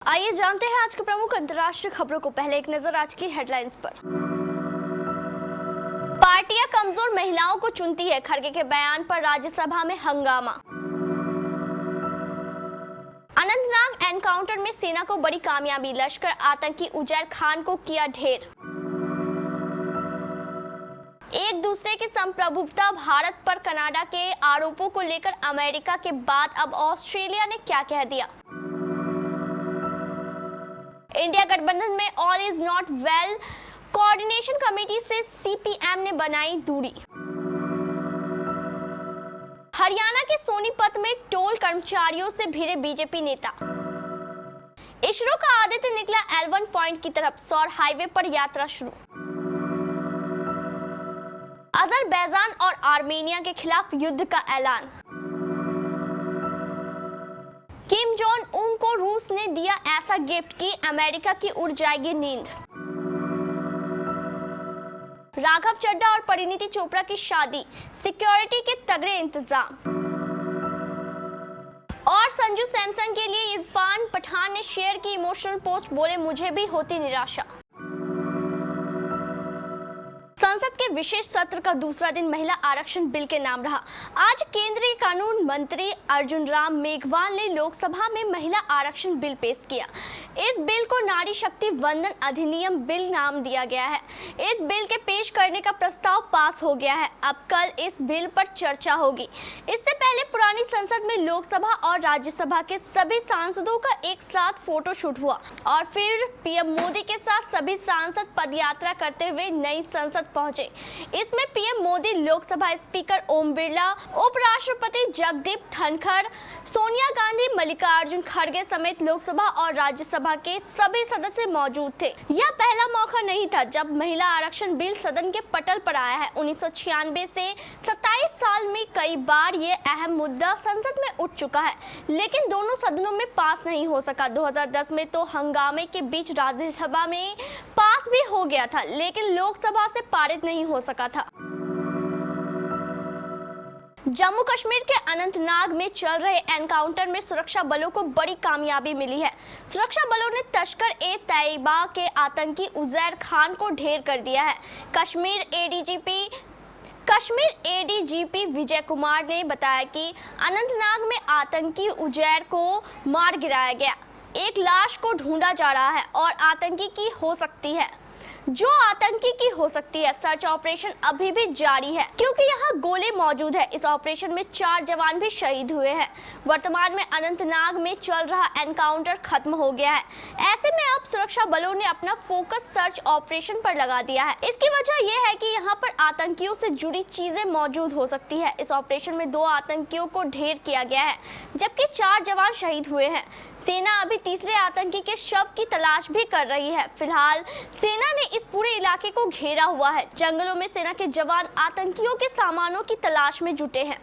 आइए जानते हैं आज के प्रमुख अंतर्राष्ट्रीय खबरों को। पहले एक नजर आज की हेडलाइंस पर। पार्टियां कमजोर महिलाओं को चुनती है, खड़गे के बयान पर राज्यसभा में हंगामा। अनंतनाग एनकाउंटर में सेना को बड़ी कामयाबी, लश्कर आतंकी उजैर खान को किया ढेर। एक दूसरे की संप्रभुता भारत पर कनाडा के आरोपों को लेकर अमेरिका के बाद अब ऑस्ट्रेलिया ने क्या कह दिया। इंडिया गठबंधन में all is not well coordination committee से सीपीएम ने बनाई दूरी। हरियाणा के सोनीपत में टोल कर्मचारियों से भिड़े बीजेपी नेता। इसरो का आदित्य निकला L1 पॉइंट की तरफ, सौर हाईवे पर यात्रा शुरू। अजरबैजान और आर्मेनिया के खिलाफ युद्ध का ऐलान। किम जोंग उन को रूस ने दिया ऐसा गिफ्ट कि अमेरिका की उड़ जाएगी नींद। राघव चड्ढा और परिणीति चोपड़ा की शादी, सिक्योरिटी के तगड़े इंतजाम। और संजू सैमसन के लिए इरफान पठान ने शेयर की इमोशनल पोस्ट, बोले मुझे भी होती निराशा। संसद के विशेष सत्र का दूसरा दिन महिला आरक्षण बिल के नाम रहा। आज केंद्रीय कानून मंत्री अर्जुन राम मेघवाल ने लोकसभा में महिला आरक्षण बिल पेश किया। इस बिल को नारी शक्ति वंदन अधिनियम बिल नाम दिया गया है। इस बिल के पेश करने का प्रस्ताव पास हो गया है। अब कल इस बिल पर चर्चा होगी। इससे पहले पुरानी संसद में लोकसभा और राज्यसभा के सभी सांसदों का एक साथ फोटो शूट हुआ और फिर पीएम मोदी के साथ सभी सांसद पदयात्रा करते हुए नई संसद पहुंचे। इसमें पीएम मोदी, लोकसभा स्पीकर ओम बिरला, उपराष्ट्रपति जगदीप धनखड़, सोनिया गांधी, मल्लिकार्जुन खड़गे समेत लोकसभा और राज्यसभा के सभी सदस्य मौजूद थे। यह पहला मौका नहीं था जब महिला आरक्षण बिल सदन के पटल पर आया है। 1996 से 27 साल में कई बार ये अहम मुद्दा संसद में उठ चुका है, लेकिन दोनों सदनों में पास नहीं हो सका। 2010 में तो हंगामे के बीच राज्यसभा में पास भी हो गया था, लेकिन लोकसभा से पारित नहीं हो सका था। जम्मू कश्मीर के अनंतनाग में चल रहे एनकाउंटर में सुरक्षा बलों को बड़ी कामयाबी मिली है। सुरक्षा बलों ने तश्कर-ए-तैयबा के आतंकी उजैर खान को ढेर कर दिया है। कश्मीर एडीजीपी विजय कुमार ने बताया कि अनंतनाग में आतंकी उजैर को मार गिराया गया। एक लाश को ढूंढा जा रहा है और आतंकी की हो सकती है सर्च ऑपरेशन अभी भी जारी है क्योंकि यहाँ गोले मौजूद है। इस ऑपरेशन में 4 जवान भी शहीद हुए हैं। वर्तमान में अनंतनाग में चल रहा एनकाउंटर खत्म हो गया है। ऐसे में अब सुरक्षा बलों ने अपना फोकस सर्च ऑपरेशन पर लगा दिया है। इसकी वजह यह है कि यहाँ पर आतंकियों से जुड़ी चीजें मौजूद हो सकती है। इस ऑपरेशन में 2 आतंकियों को ढेर किया गया है जबकि 4 जवान शहीद हुए हैं। सेना अभी तीसरे आतंकी के शव की तलाश भी कर रही है। फिलहाल सेना ने इस पूरे इलाके को घेरा हुआ है। जंगलों में सेना के जवान आतंकियों के सामानों की तलाश में जुटे हैं।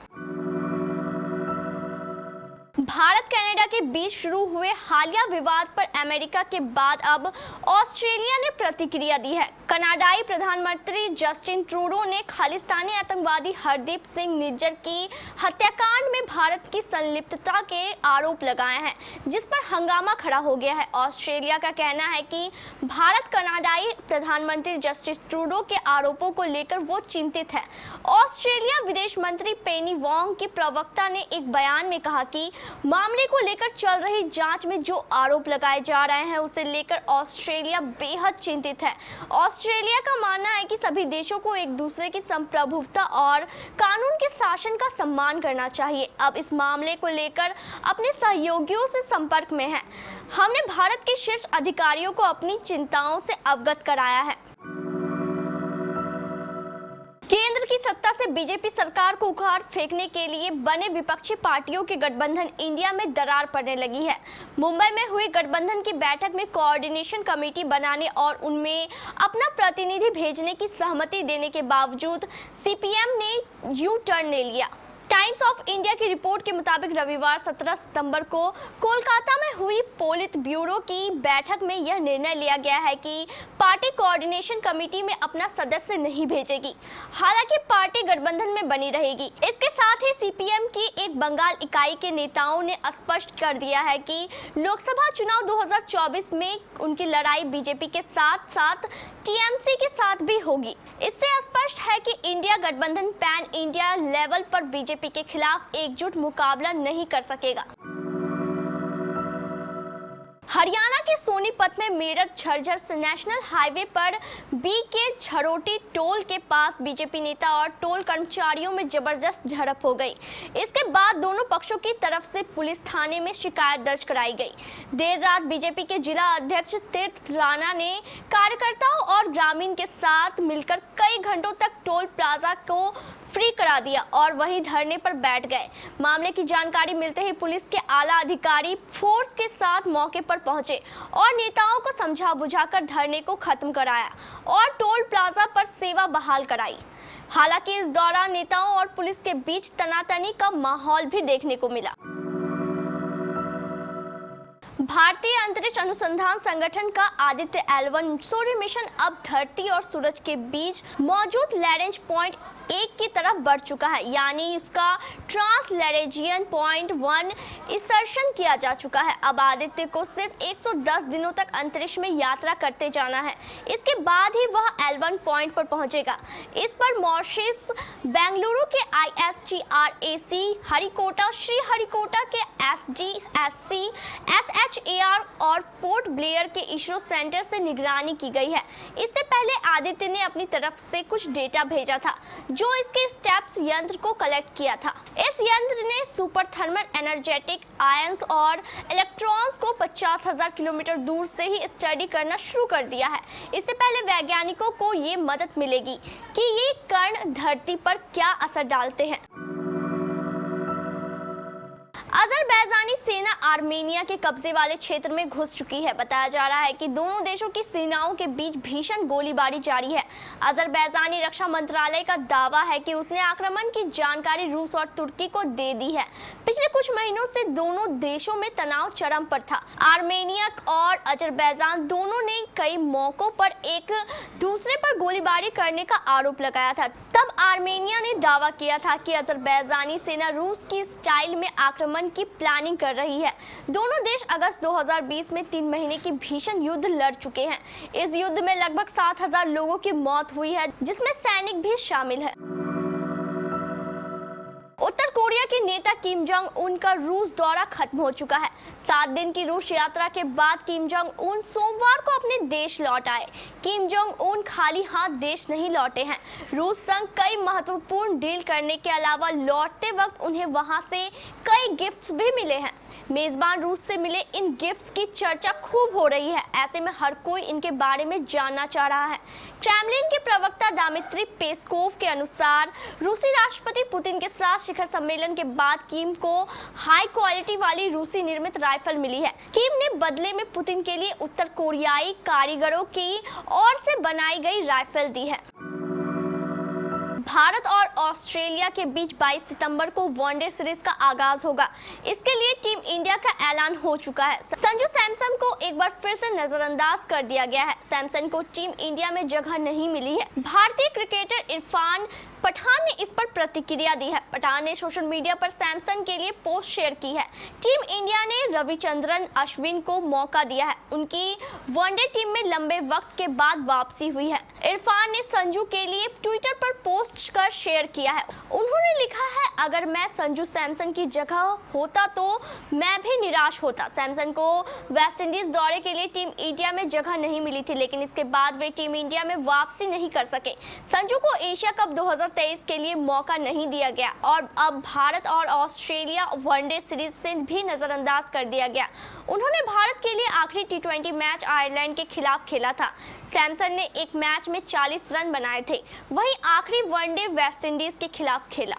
भारत कनाडा के बीच शुरू हुए हालिया विवाद पर अमेरिका के बाद अब ऑस्ट्रेलिया ने प्रतिक्रिया दी है। कनाडाई प्रधानमंत्री जस्टिन ट्रूडो ने खालिस्तानी आतंकवादी हरदीप सिंह निज्जर की हत्याकांड में भारत की संलिप्तता के आरोप लगाए हैं, जिस पर हंगामा खड़ा हो गया है। ऑस्ट्रेलिया का कहना है कि भारत कनाडाई प्रधानमंत्री जस्टिन ट्रूडो के आरोपों को लेकर वो चिंतित है। ऑस्ट्रेलिया विदेश मंत्री पेनी वोंग की प्रवक्ता ने एक बयान में कहा कि मामले को लेकर चल रही जांच में जो आरोप लगाए जा रहे हैं उसे लेकर ऑस्ट्रेलिया बेहद चिंतित है। ऑस्ट्रेलिया का मानना है कि सभी देशों को एक दूसरे की संप्रभुता और कानून के शासन का सम्मान करना चाहिए। अब इस मामले को लेकर अपने सहयोगियों से संपर्क में है। हमने भारत के शीर्ष अधिकारियों को अपनी चिंताओं से अवगत कराया है। केंद्र की सत्ता से बीजेपी सरकार को उखाड़ फेंकने के लिए बने विपक्षी पार्टियों के गठबंधन इंडिया में दरार पड़ने लगी है। मुंबई में हुई गठबंधन की बैठक में कोऑर्डिनेशन कमेटी बनाने और उनमें अपना प्रतिनिधि भेजने की सहमति देने के बावजूद सीपीएम ने यू टर्न ले लिया। टाइम्स ऑफ इंडिया की रिपोर्ट के मुताबिक रविवार 17 सितंबर को कोलकाता में हुई पोलित ब्यूरो की बैठक में यह निर्णय लिया गया है कि पार्टी कोऑर्डिनेशन कमेटी में अपना सदस्य नहीं भेजेगी। हालांकि पार्टी गठबंधन में बनी रहेगी। इसके साथ ही सीपीएम की एक बंगाल इकाई के नेताओं ने स्पष्ट कर दिया है कि लोकसभा चुनाव 2024 में उनकी लड़ाई बीजेपी के साथ साथ टीएमसी के साथ भी होगी। इससे स्पष्ट है कि इंडिया गठबंधन पैन इंडिया लेवल पर बीजेपी के खिलाफ एकजुट मुकाबला नहीं कर सकेगा। हरियाणा के सोनीपत में मेरठ झज्जर नेशनल हाईवे पर बीके झरोटी टोल के पास बीजेपी नेता और टोल कर्मचारियों में जबरदस्त झड़प हो गई। इसके बाद दोनों पक्षों की तरफ से पुलिस थाने में शिकायत दर्ज कराई गई। देर रात बीजेपी के जिला अध्यक्ष तीर्थ राणा ने कार्यकर्ताओं और ग्रामीण के साथ मिलकर कई घंटों तक टोल प्लाजा को फ्री करा दिया और वहीं धरने पर बैठ गए। मामले की जानकारी मिलते ही पुलिस के आला अधिकारी फोर्स के साथ मौके पर पहुंचे और नेताओं को समझा बुझाकर धरने को खत्म कराया और टोल प्लाजा पर सेवा बहाल कराई। हालांकि इस दौरान नेताओं और पुलिस के बीच तनातनी का माहौल भी देखने को मिला। भारतीय अंतरिक्ष अनुसंधान संगठन का आदित्य L1 सूर्य मिशन अब धरती और सूरज के बीच मौजूद लैरेंज पॉइंट 1 की तरफ बढ़ चुका है, यानी इसका ट्रांसलैरेजियन पॉइंट 1 इंसर्शन किया जा चुका है। अब आदित्य को सिर्फ 110 दिनों तक अंतरिक्ष में यात्रा करते जाना है। इसके बाद ही वह L1 पॉइंट पर पहुंचेगा। इस पर मॉरिशस, बेंगलुरु के ISTRAC, हरिकोटा, श्रीहरिकोटा के SGSC, SHAR और पोर्ट ब्लेयर के इसरो सेंटर से निगरानी की गई है। इससे पहले आदित्य ने अपनी तरफ से कुछ डेटा भेजा था जो इसके स्टेप्स यंत्र को कलेक्ट किया था। इस यंत्र ने सुपर थर्मल एनर्जेटिक आयंस और इलेक्ट्रॉन्स को 50,000 किलोमीटर दूर से ही स्टडी करना शुरू कर दिया है। इससे पहले वैज्ञानिकों को ये मदद मिलेगी कि ये कण धरती पर क्या असर डालते हैं। अजरबैजानी सेना आर्मेनिया के कब्जे वाले क्षेत्र में घुस चुकी है। बताया जा रहा है कि दोनों देशों की सेनाओं के बीच भीषण गोलीबारी जारी है। अजरबैजानी रक्षा मंत्रालय का दावा है कि उसने आक्रमण की जानकारी रूस और तुर्की को दे दी है। पिछले कुछ महीनों से दोनों देशों में तनाव चरम पर था। आर्मेनिया और अजरबैजान दोनों ने कई मौकों पर एक दूसरे पर गोलीबारी करने का आरोप लगाया था। तब आर्मेनिया ने दावा किया था कि अजरबैजानी सेना रूस की स्टाइल में आक्रमण की प्लानिंग कर रही है। दोनों देश अगस्त 2020 में 3 महीने की भीषण युद्ध लड़ चुके हैं। इस युद्ध में लगभग 7,000 लोगों की मौत हुई है, जिसमें सैनिक भी शामिल है। उत्तर कोरिया के नेता किम जोंग उन का रूस दौरा खत्म हो चुका है। 7 दिन की रूस यात्रा के बाद किम जोंग उन सोमवार को अपने देश लौट आए। किम जोंग उन खाली हाथ देश नहीं लौटे हैं। रूस संग कई महत्वपूर्ण डील करने के अलावा लौटते वक्त उन्हें वहां से कई गिफ्ट्स भी मिले हैं। मेजबान रूस से मिले इन गिफ्ट्स की चर्चा खूब हो रही है। ऐसे में हर कोई इनके बारे में जानना चाह रहा है। क्रेमलिन के प्रवक्ता दिमित्री पेस्कोव के अनुसार रूसी राष्ट्रपति पुतिन के साथ शिखर सम्मेलन के बाद किम को हाई क्वालिटी वाली रूसी निर्मित राइफल मिली है। किम ने बदले में पुतिन के लिए उत्तर कोरियाई कारीगरों की ओर से बनाई गई राइफल दी है। भारत और ऑस्ट्रेलिया के बीच 22 सितंबर को वनडे सीरीज का आगाज होगा। इसके लिए टीम इंडिया का ऐलान हो चुका है। संजू सैमसन को एक बार फिर से नजरअंदाज कर दिया गया है। सैमसन को टीम इंडिया में जगह नहीं मिली है। भारतीय क्रिकेटर इरफान पठान ने इस पर प्रतिक्रिया दी है। पठान ने सोशल मीडिया पर सैमसन के लिए पोस्ट शेयर की है। टीम इंडिया ने रविचंद्रन अश्विन को मौका दिया है। उनकी वनडे टीम में लंबे वक्त के बाद वापसी हुई है। इरफान ने संजू के लिए ट्विटर पर पोस्ट कर शेयर किया है। उन्होंने लिखा है, अगर मैं संजू सैमसन की जगह होता तो मैं भी निराश होता। सैमसन को वेस्टइंडीज दौरे के लिए टीम इंडिया में जगह नहीं मिली थी, लेकिन इसके बाद वे टीम इंडिया में वापसी नहीं कर सके। संजू को एशिया कप 2023 के लिए मौका नहीं दिया गया और अब भारत और ऑस्ट्रेलिया वनडे सीरीज से भी नजरअंदाज कर दिया गया। उन्होंने भारत के लिए आखिरी T20 मैच आयरलैंड के खिलाफ खेला था। सैमसन ने एक मैच में 40 रन बनाए थे, वहीं आखिरी वनडे वेस्टइंडीज के खिलाफ खेला।